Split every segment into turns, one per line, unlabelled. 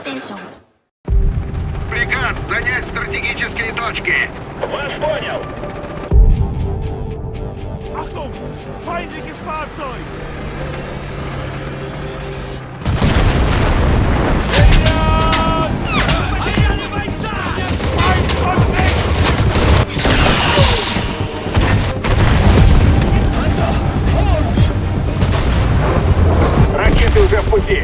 station.
Приказ занять стратегические точки.
Вас понял.
Achtung! Feindliches Fahrzeug!
Ракеты уже в пути.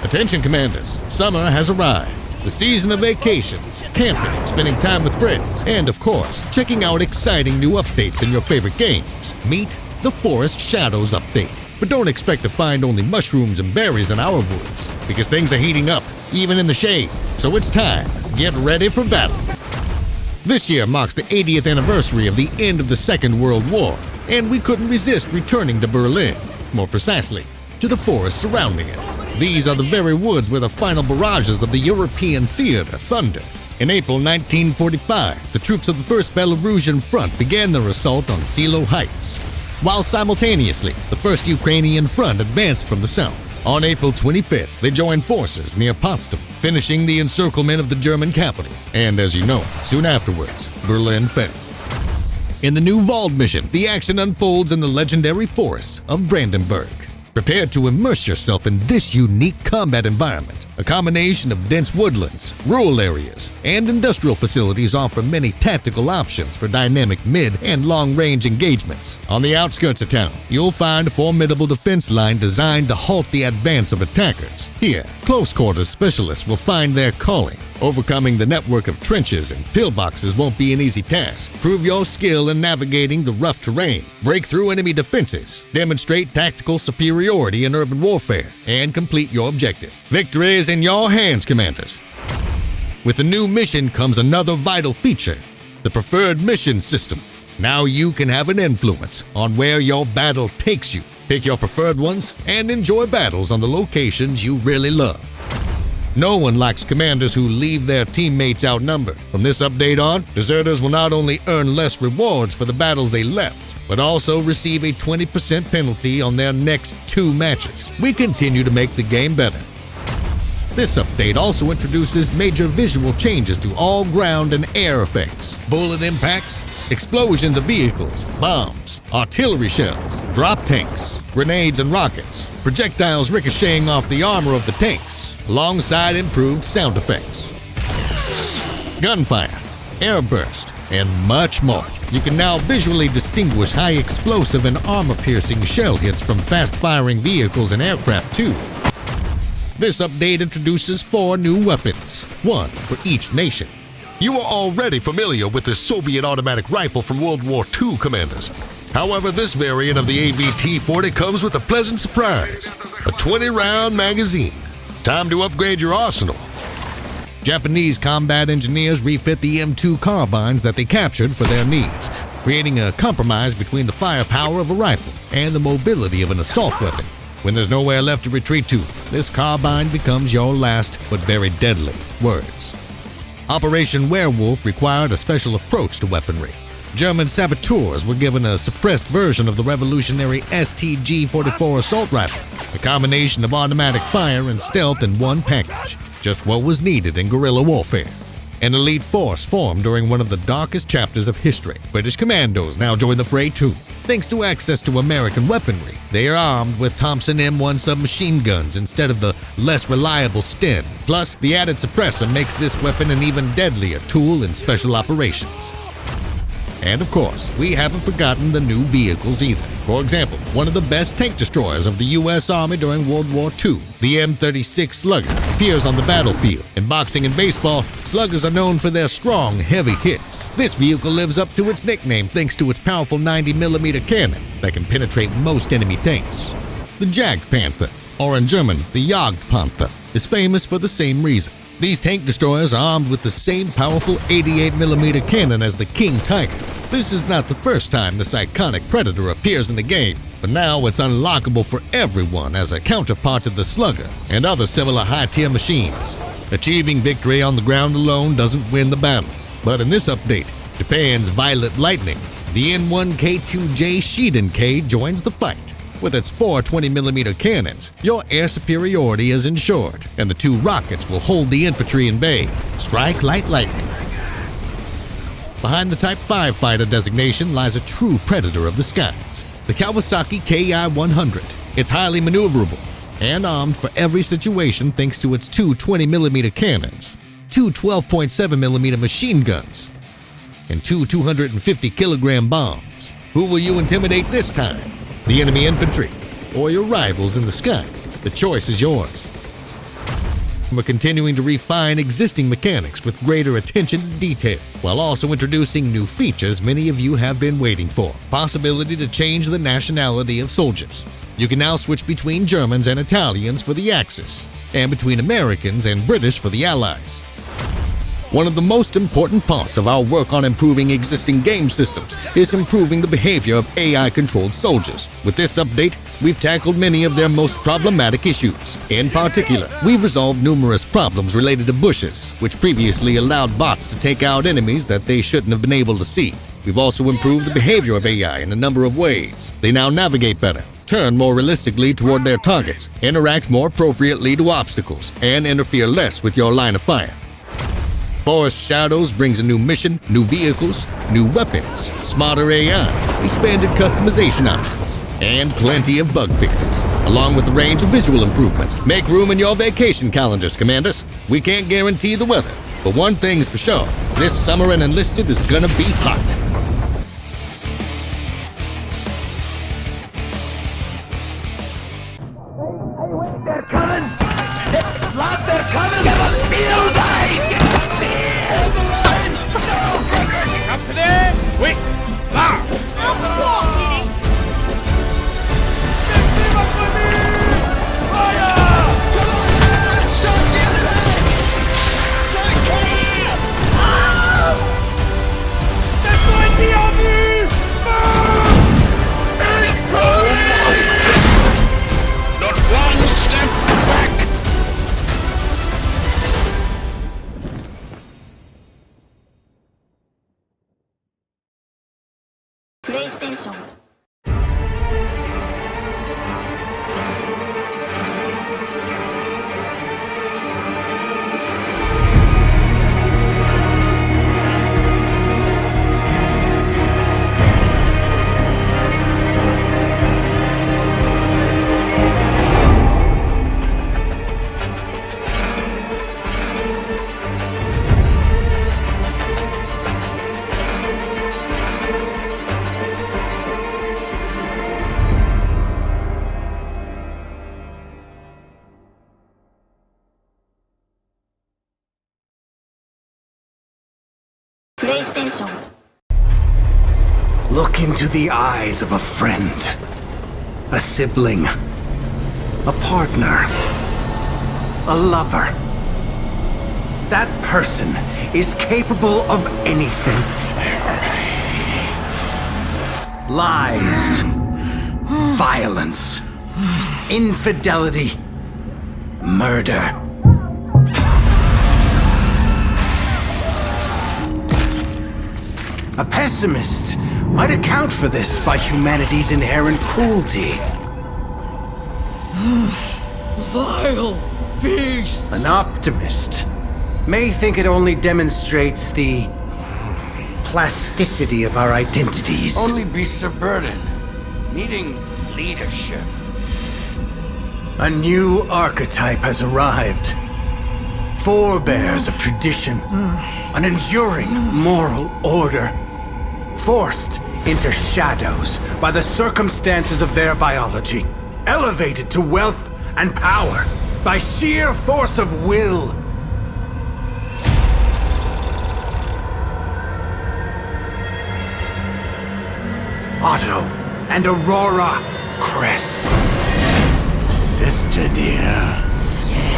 Attention commanders, summer has arrived. The season of vacations, camping, spending time with friends, and of course, checking out exciting new updates in your favorite games. Meet the Forest Shadows update. But don't expect to find only mushrooms and berries in our woods, because things are heating up, even in the shade. So it's time. Get ready for battle. This year marks the 80th anniversary of the end of the Second World War, and we couldn't resist returning to Berlin. More precisely, to the forest surrounding it. These are the very woods where the final barrages of the European theater thundered. In April 1945, the troops of the 1st Belarusian Front began their assault on Silo Heights, while simultaneously, the 1st Ukrainian Front advanced from the south. On April 25th, they joined forces near Potsdam, finishing the encirclement of the German capital. And as you know, soon afterwards, Berlin fell. In the new Wald mission, the action unfolds in the legendary forests of Brandenburg. Prepare to immerse yourself in this unique combat environment. A combination of dense woodlands, rural areas, and industrial facilities offer many tactical options for dynamic mid- and long-range engagements. On the outskirts of town, you'll find a formidable defense line designed to halt the advance of attackers. Here, close-quarters specialists will find their calling. Overcoming the network of trenches and pillboxes won't be an easy task. Prove your skill in navigating the rough terrain, break through enemy defenses, demonstrate tactical superiority in urban warfare, and complete your objective. Victory is in your hands, commanders. With the new mission comes another vital feature, the preferred mission system. Now you can have an influence on where your battle takes you. Pick your preferred ones and enjoy battles on the locations you really love. No one likes commanders who leave their teammates outnumbered. From this update on, deserters will not only earn less rewards for the battles they left, but also receive a 20% penalty on their next 2 matches. We continue to make the game better. This update also introduces major visual changes to all ground and air effects, bullet impacts, explosions of vehicles, bombs, artillery shells, drop tanks, grenades and rockets, projectiles ricocheting off the armor of the tanks, alongside improved sound effects, gunfire, airburst, and much more. You can now visually distinguish high explosive and armor-piercing shell hits from fast-firing vehicles and aircraft too. This update introduces 4 new weapons, 1 for each nation. You are already familiar with the Soviet automatic rifle from World War II, commanders. However, this variant of the AVT-40 comes with a pleasant surprise, a 20-round magazine. Time to upgrade your arsenal. Japanese combat engineers refit the M2 carbines that they captured for their needs, creating a compromise between the firepower of a rifle and the mobility of an assault weapon. When there's nowhere left to retreat to, this carbine becomes your last but very deadly words. Operation Werewolf required a special approach to weaponry. German saboteurs were given a suppressed version of the revolutionary STG-44 assault rifle, a combination of automatic fire and stealth in one package, just what was needed in guerrilla warfare. An elite force formed during one of the darkest chapters of history. British commandos now join the fray too. Thanks to access to American weaponry, they are armed with Thompson M1 submachine guns instead of the less reliable Sten. Plus, the added suppressor makes this weapon an even deadlier tool in special operations. And of course, we haven't forgotten the new vehicles either. For example, one of the best tank destroyers of the US Army during World War II, the M36 Slugger, appears on the battlefield. In boxing and baseball, Sluggers are known for their strong, heavy hits. This vehicle lives up to its nickname thanks to its powerful 90mm cannon that can penetrate most enemy tanks. The Jagdpanther, or in German, the Jagdpanther, is famous for the same reason. These tank destroyers are armed with the same powerful 88mm cannon as the King Tiger. This is not the first time this iconic predator appears in the game, but now it's unlockable for everyone as a counterpart to the Slugger and other similar high-tier machines. Achieving victory on the ground alone doesn't win the battle, but in this update, Japan's Violet Lightning, the N1K2J Shiden-K joins the fight. With its 4 20mm cannons, your air superiority is ensured, and the 2 rockets will hold the infantry in bay. Strike like lightning. Behind the Type 5 fighter designation lies a true predator of the skies, the Kawasaki Ki-100. It's highly maneuverable and armed for every situation thanks to its 2 20mm cannons, 2 12.7mm machine guns, and 2 250kg bombs. Who will you intimidate this time? The enemy infantry, or your rivals in the sky? The choice is yours. We're continuing to refine existing mechanics with greater attention to detail, while also introducing new features many of you have been waiting for. Possibility to change the nationality of soldiers. You can now switch between Germans and Italians for the Axis, and between Americans and British for the Allies. One of the most important parts of our work on improving existing game systems is improving the behavior of AI-controlled soldiers. With this update, we've tackled many of their most problematic issues. In particular, we've resolved numerous problems related to bushes, which previously allowed bots to take out enemies that they shouldn't have been able to see. We've also improved the behavior of AI in a number of ways. They now navigate better, turn more realistically toward their targets, interact more appropriately to obstacles, and interfere less with your line of fire. Forest Shadows brings a new mission, new vehicles, new weapons, smarter AI, expanded customization options, and plenty of bug fixes, along with a range of visual improvements. Make room in your vacation calendars, Commanders. We can't guarantee the weather, but one thing's for sure, this summer in Enlisted is gonna be hot.
Hey, wait, they're coming! Lad, they're coming! Give us field eye!
Wait! Là!
Not one step back!
PlayStation. PlayStation.
Look into the eyes of a friend, a sibling, a partner, a lover. That person is capable of anything. Lies, violence, infidelity, murder. A pessimist might account for this by humanity's inherent cruelty.
Vile beasts!
An optimist may think it only demonstrates the plasticity of our identities.
Only beasts of burden, needing leadership.
A new archetype has arrived. Forebears of tradition, an enduring moral order, forced into shadows by the circumstances of their biology, elevated to wealth and power by sheer force of will. Otto and Aurora Cress. Sister dear,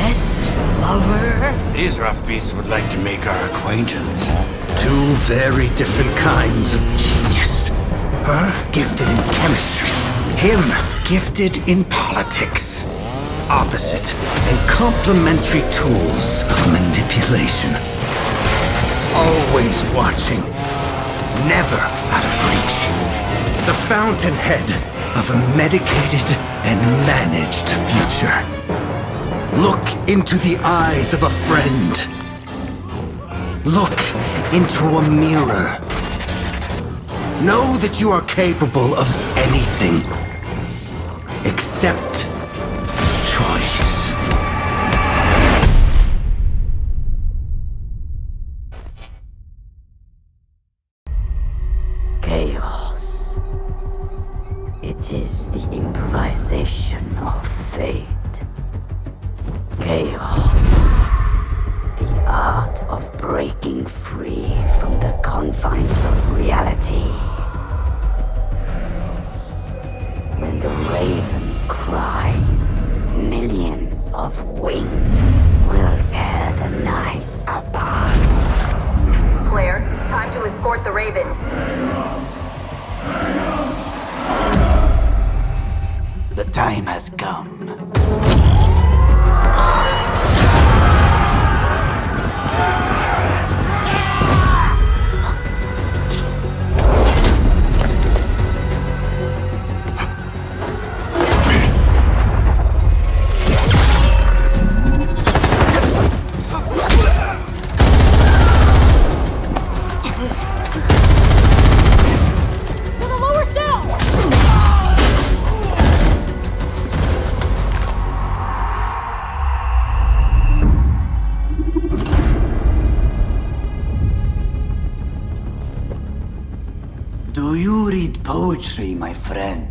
Yes, lover?
These rough beasts would like to make our acquaintance.
Two very different kinds of genius. Her gifted in chemistry, him gifted in politics. Opposite and complementary tools of manipulation. Always watching, never out of reach. The fountainhead of a medicated and managed future. Look into the eyes of a friend. Look into a mirror. Know that you are capable of anything except choice.
Chaos. It is the improvisation of fate. Chaos. The art of breaking free from the confines of reality. When the raven cries, millions of wings will tear the night apart.
Claire, time to escort the Raven.
The time has come.
Do you read poetry, my friend?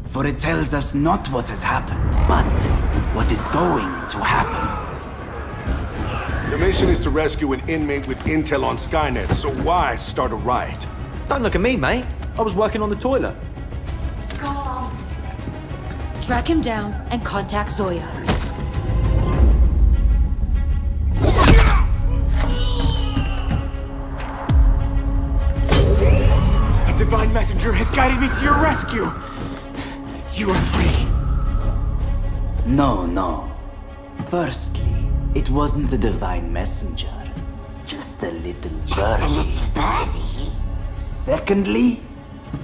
For it tells us not what has happened, but what is going to happen.
The mission is to rescue an inmate with intel on Skynet, so why start a riot?
Don't look at me, mate. I was working on the toilet.
Just go on. Track him down and contact Zoya.
Divine Messenger has guided me to your rescue. You are free.
No. Firstly, it wasn't a divine messenger. Just a little birdie. Secondly,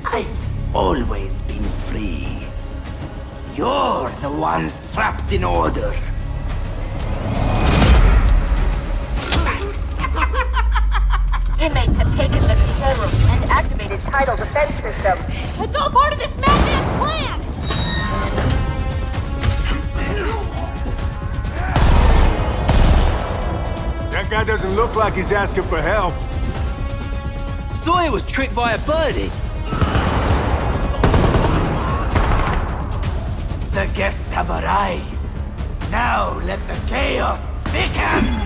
I've always been free. You're the ones trapped in order.
Inmates have taken the control room and activated tidal defense system.
It's all part of this madman's plan!
That guy doesn't look like he's asking for help.
Zoya was tricked by a birdie.
The guests have arrived. Now let the chaos thicken!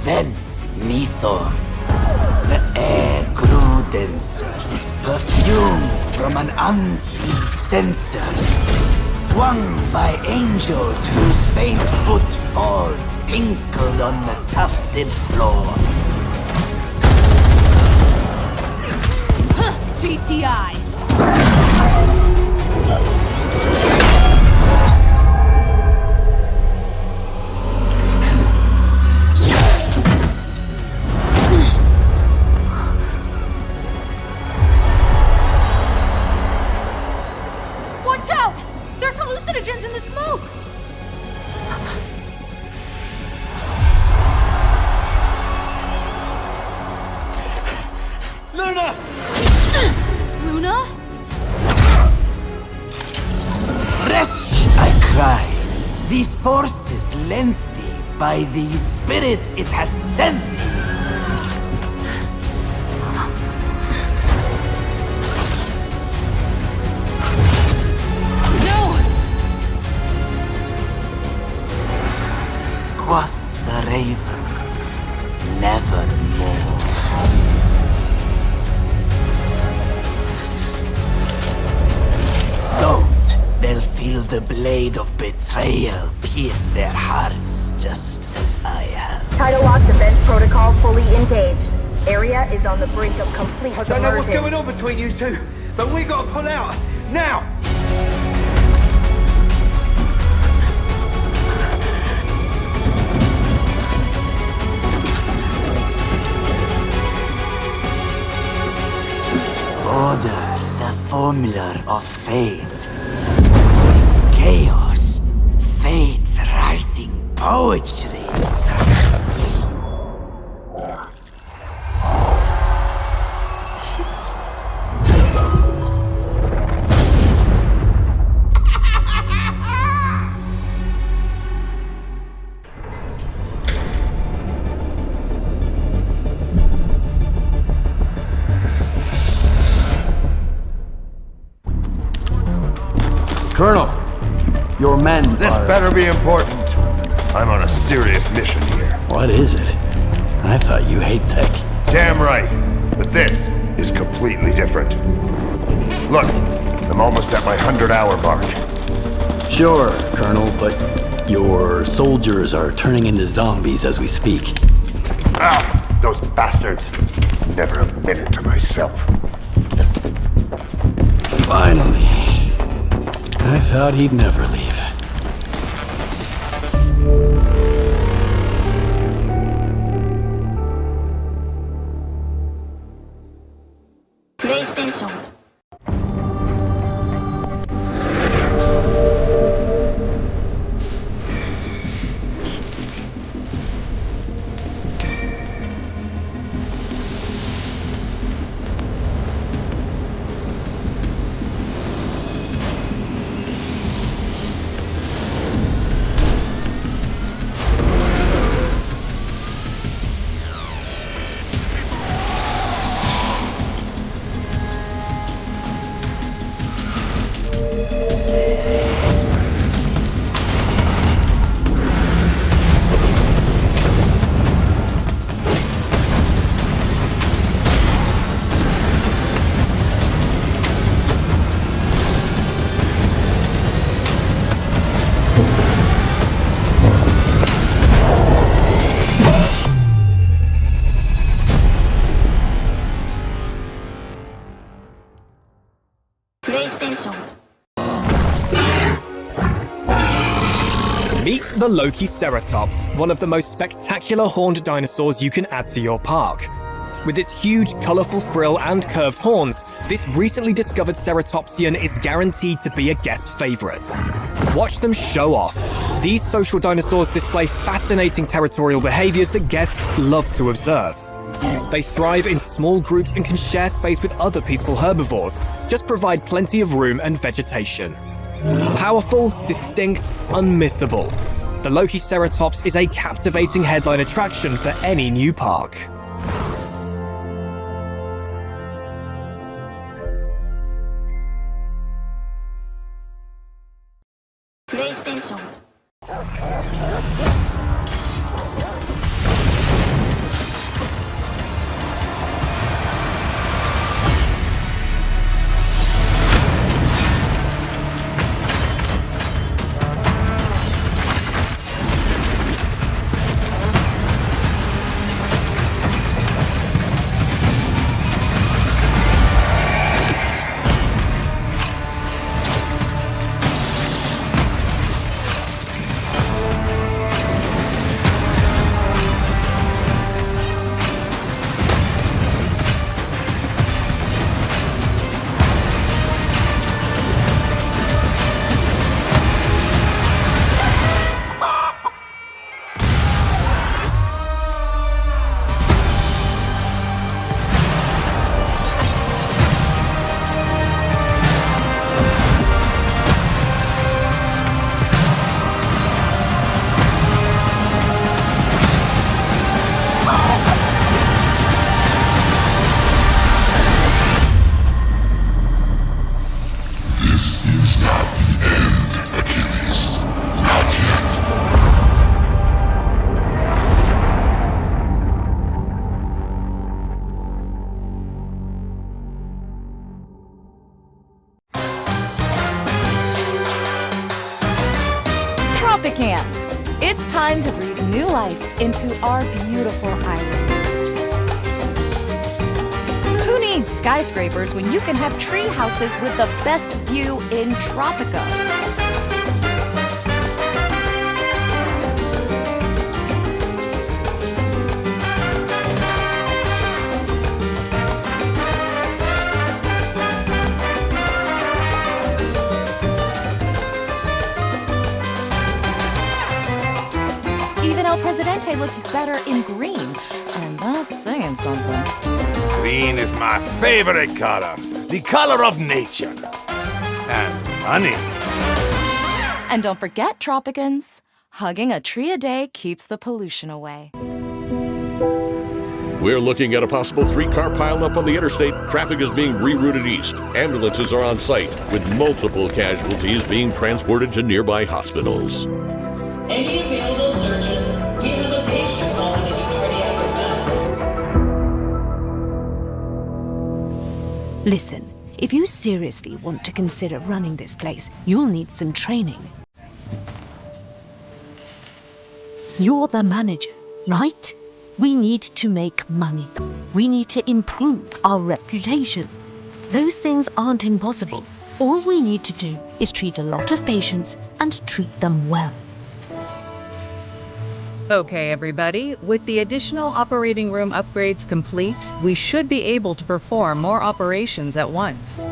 Then, Mythor. The air grew denser, perfumed from an unseen sensor, swung by angels whose faint footfalls tinkled on the tufted floor.
GTI. Watch out! There's hallucinogens in the smoke!
Luna!
Luna?
Wretch, I cried. These forces lent thee by the spirits it had sent thee. Quoth the raven, nevermore.
「
blade of betrayal pierce their hearts just as I have.
Tidal lock defense protocol fully engaged. Area is on the brink of complete
I don't know what's
submersion.
going on between you two, but we gotta pull out now.
Order, the formula of fate. With chaos, fate's writing poetry.
Colonel, your men
This better be important. I'm on a serious mission here.
What is it? I thought you hate tech.
Damn right. But this is completely different. Look, I'm almost at my 100-hour mark.
Sure, Colonel, but your soldiers are turning into zombies as we speak.
Ah, those bastards. Never a minute to myself.
Finally. I thought he'd never leave.
PlayStation.
Meet the Lokiceratops, one of the most spectacular horned dinosaurs you can add to your park. With its huge, colourful frill and curved horns, this recently discovered ceratopsian is guaranteed to be a guest favourite. Watch them show off. These social dinosaurs display fascinating territorial behaviours that guests love to observe. They thrive in small groups and can share space with other peaceful herbivores. Just provide plenty of room and vegetation. Powerful, distinct, unmissable. The Lokiceratops is a captivating headline attraction for any new park.
PlayStation.
Tropicans! It's time to breathe new life into our beautiful island. Who needs skyscrapers when you can have tree houses with the best view in Tropico? Even El Presidente looks better in green, and that's saying something.
Green is my favorite color. The color of nature. And money.
And don't forget, Tropicans, hugging a tree a day keeps the pollution away.
We're looking at a possible 3-car pileup on the interstate. Traffic is being rerouted east. Ambulances are on site, with multiple casualties being transported to nearby hospitals.
Any available surgeons? We have a patient calling in cardiac arrest.
Listen, if you seriously want to consider running this place, you'll need some training. You're the manager, right? We need to make money. We need to improve our reputation. Those things aren't impossible. All we need to do is treat a lot of patients and treat them well.
Okay, everybody, with the additional operating room upgrades complete, we should be able to perform more operations at once.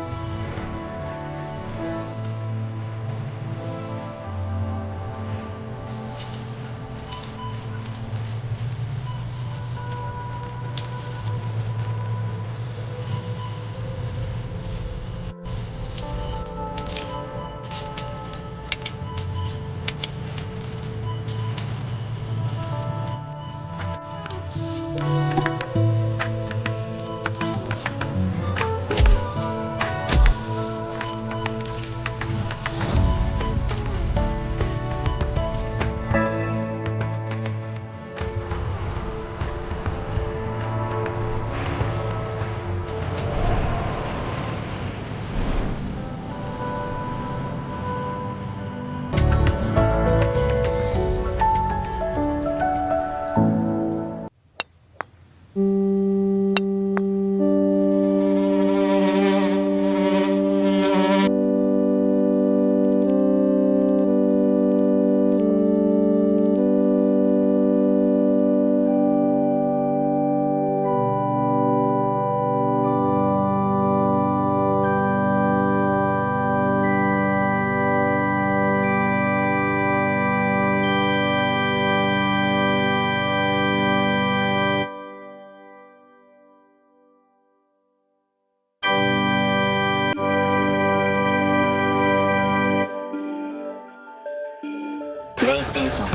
PlayStation.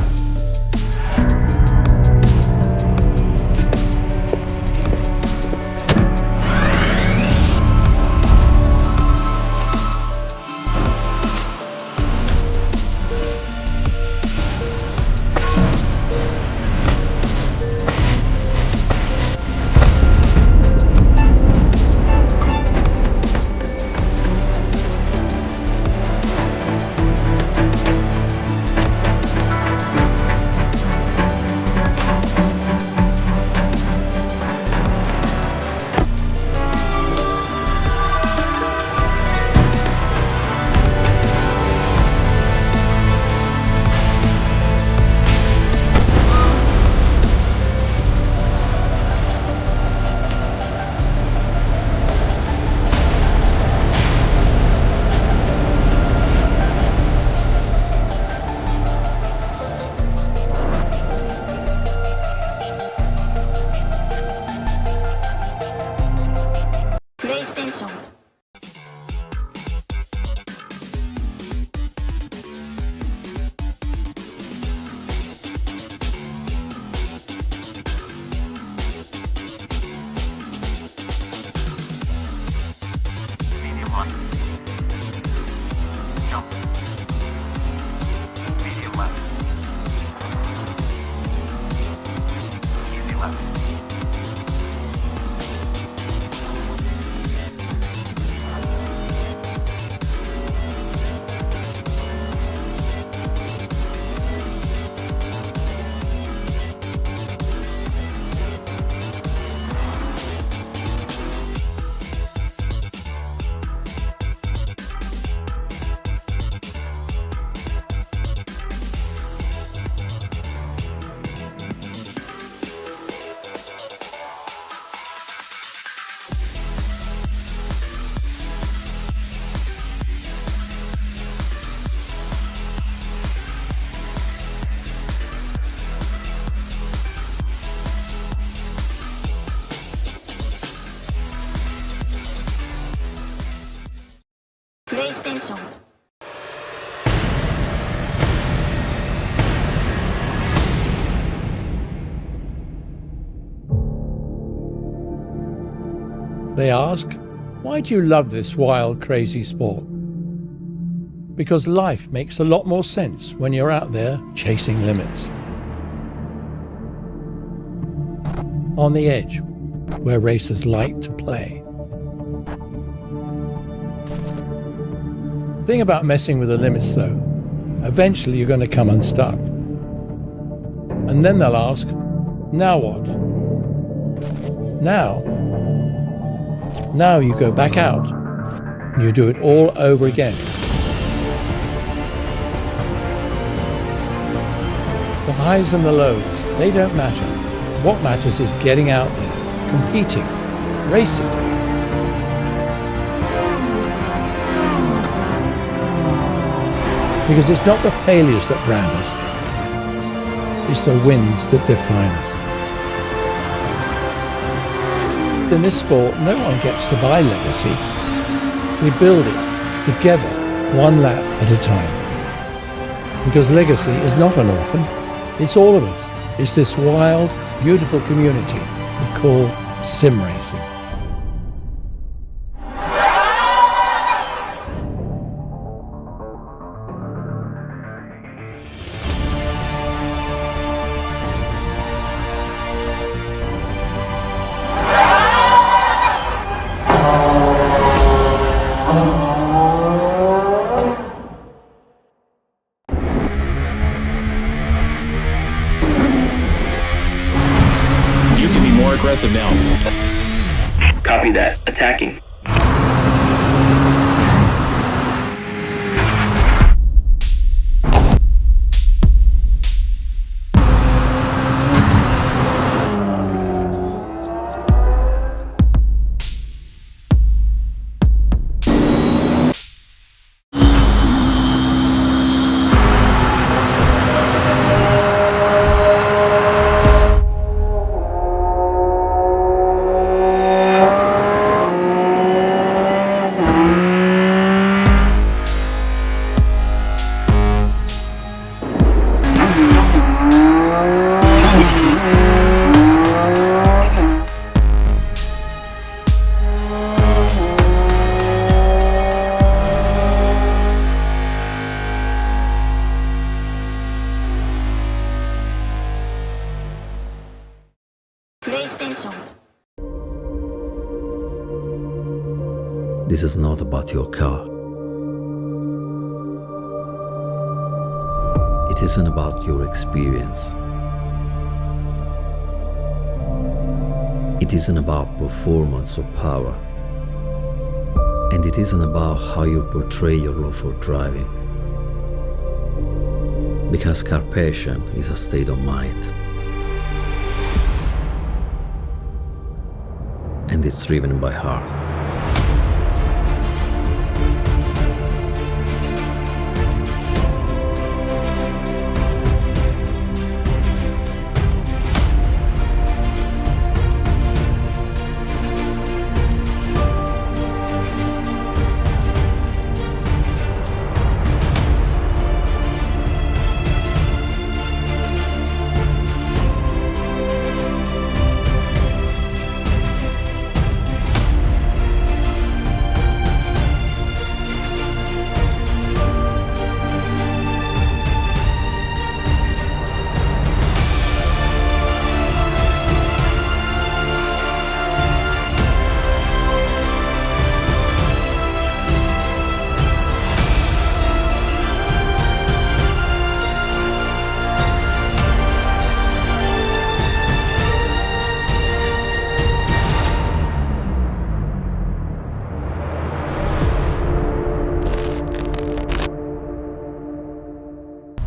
PlayStation
They ask, why do you love this wild, crazy sport? Because life makes a lot more sense when you're out there chasing limits. On the edge, where racers like to play. Thing about messing with the limits though, eventually you're going to come unstuck. And then they'll ask, now what? Now you go back out and you do it all over again. The highs and the lows, they don't matter. What matters is getting out there, competing, racing. Because it's not the failures that brand us, it's the wins that define us. In this sport, no one gets to buy legacy. We build it together, one lap at a time. Because legacy is not an orphan, it's all of us. It's this wild, beautiful community we call sim racing.
Aggressive now. Copy that. Attacking.
This is not about your car. It isn't about your experience. It isn't about performance or power. And it isn't about how you portray your love for driving. Because car passion is a state of mind. And it's driven by heart.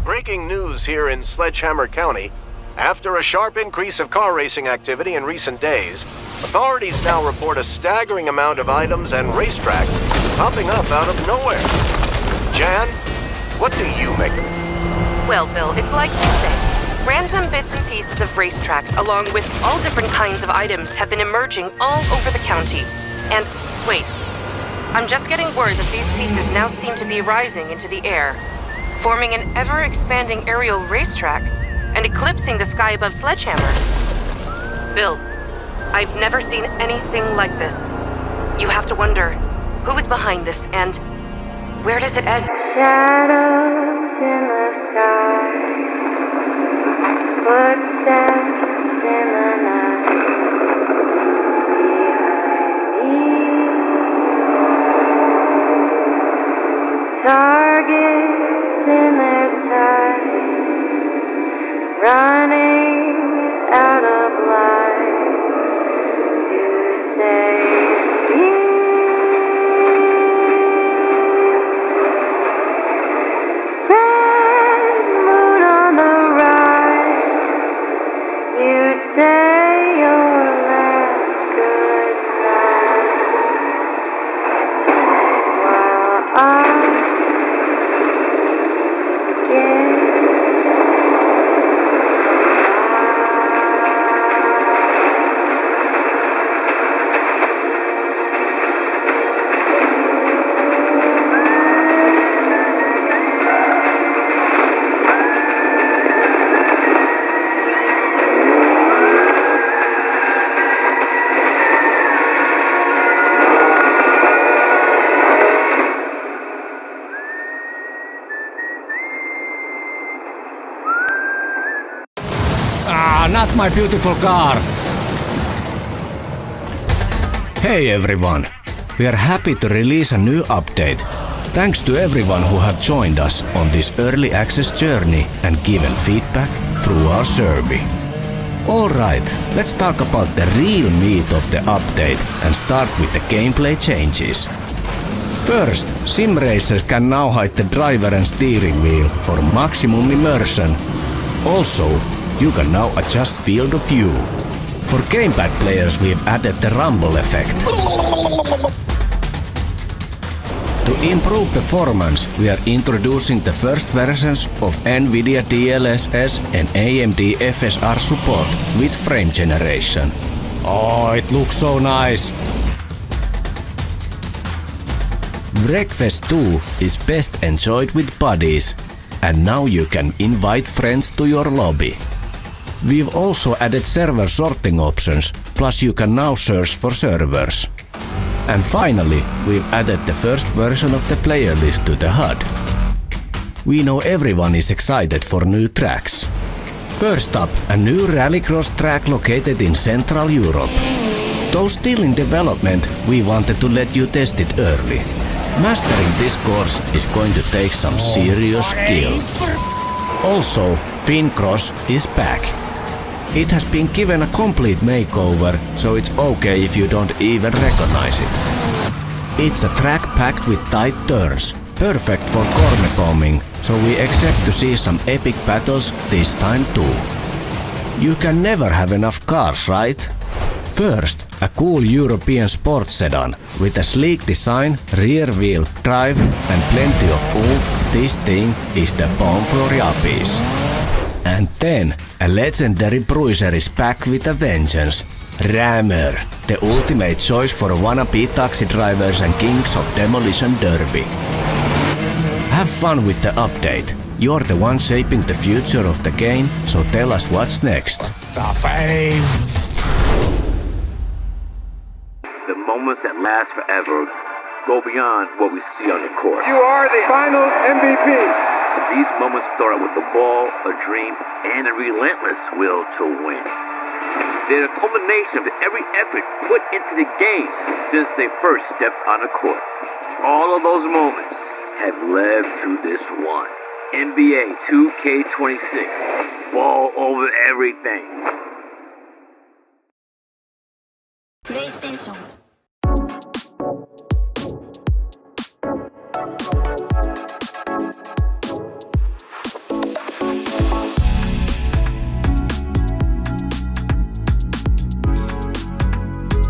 Breaking news here in Sledgehammer County. After a sharp increase of car racing activity in recent days, authorities now report a staggering amount of items and racetracks popping up out of nowhere. Jan, what do you make of it?
Well, Bill, it's like you say. Random bits and pieces of racetracks, along with all different kinds of items, have been emerging all over the county. And, wait, I'm just getting word that these pieces now seem to be rising into the air, forming an ever-expanding aerial racetrack and eclipsing the sky above Sledgehammer. Bill, I've never seen anything like this. You have to wonder, who is behind this and where does it end?
Shadows in the sky, footsteps in the night, behind me, targets in their sight, running out of light to save me. Red moon on the rise, you say your last goodnight, while I begin.
Not my beautiful car! Hey everyone! We are happy to release a new update. Thanks to everyone who have joined us on this early access journey and given feedback through our survey. Alright, let's talk about the real meat of the update and start with the gameplay changes. First, sim racers can now hide the driver and steering wheel for maximum immersion. Also, you can now adjust field of view. For gamepad players, we've added the rumble effect. To improve performance, we are introducing the first versions of NVIDIA DLSS and AMD FSR support with frame generation. Oh, it looks so nice! Wreckfest 2 is best enjoyed with buddies, and now you can invite friends to your lobby. We've also added server sorting options, plus you can now search for servers. And finally, we've added the first version of the player list to the HUD. We know everyone is excited for new tracks. First up, a new rallycross track located in Central Europe. Though still in development, we wanted to let you test it early. Mastering this course is going to take some serious skill. Also, Fincross is back. It has been given a complete makeover, so it's okay if you don't even recognize it. It's a track packed with tight turns, perfect for corner bombing, so we expect to see some epic battles this time too. You can never have enough cars, right? First, a cool European sports sedan with a sleek design, rear-wheel drive and plenty of oomph. This thing is the bomb for yuppies. And then, a legendary bruiser is back with a vengeance. Rammer, the ultimate choice for wannabe taxi drivers and kings of demolition derby. Have fun with the update. You're the one shaping the future of the game, so tell us what's next.
The fame! The moments that last forever go beyond what we see on the court.
You are the finals MVP!
These moments start with the ball, a dream, and a relentless will to win. They're a culmination of every effort put into the game since they first stepped on the court. All of those moments have led to this one. NBA 2K26. Ball over everything.
プレイステーション